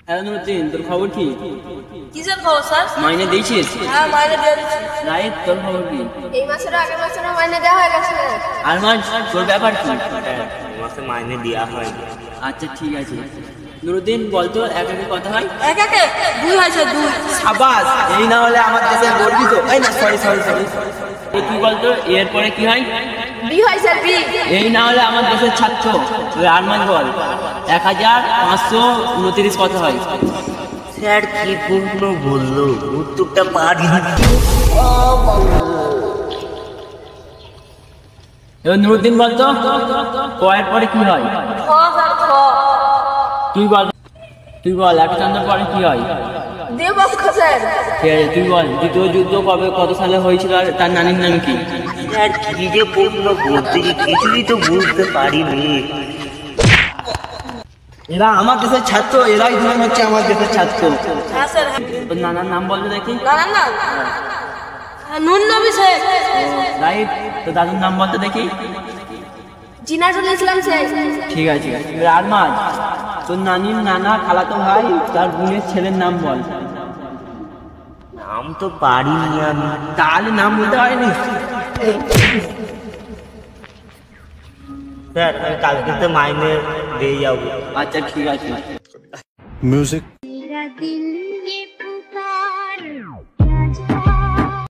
Hello Nuruddin, তোর খবর কি? কিসের খবর স্যার? মাইনে দিয়েছিস? হ্যাঁ, মাইনে দিয়ে দিচ্ছি। রাইট, তোর খবর কি? এই মাসের আগের মাসের মাইনে দেওয়া হয়ে গেছে। আর মাস তোর ব্যাপার কি? মাসে মাইনে দেওয়া হয়। আচ্ছা ঠিক আছে। নুরুদ্দিন বলতো এক একে কত হয়? এক একে 2 হয়েছে 2। সাবাস, এই না হলে আমার দেশে গর্বিত। এই না, সরি সরি সরি। তুই বলতো এর পরে কি হয়? বি হয়েছে বি। এই না হলে আমার দেশের ছাত্র। আর মাস বল 1529 কত হয়? স্যার কি পূর্ণ বললো, উত্তরটা পারি। এবার নুরুদ্দিন বলতো কয়ের পরে কি হয়? খ স্যার খ। তুই বল একচন্দ্র পরে কি হয়? দেবক্ষ স্যার। ঠিক আছে, তুই বল দ্বিতীয় যুদ্ধ কত সালে হয়েছিল আর তার নানির নাম কি? স্যার কি যে পূর্ণ বলতে কিছুই তো বুঝতে পারিনি। এরা আমার দেশের ছাত্র, এরাই ধরেন হচ্ছে আমার দেশের ছাত্র। হ্যাঁ স্যার। তোর নানার নাম বলতে দেখি। না না না, নুন নবী স্যার। রাইট, তো দাদুর নাম বলতে দেখি। জিনারুল ইসলাম স্যার। ঠিক আছে। আর মাঝ তোর নানির নানা খালাতো ভাই তার বোনের ছেলের নাম বল। নাম তো পারিনি আমি। তাহলে নাম বলতে পারিনি? স্যার আমি কালকে তো মাইনে দিয়ে যাবো। আচ্ছা ঠিক আছে। Music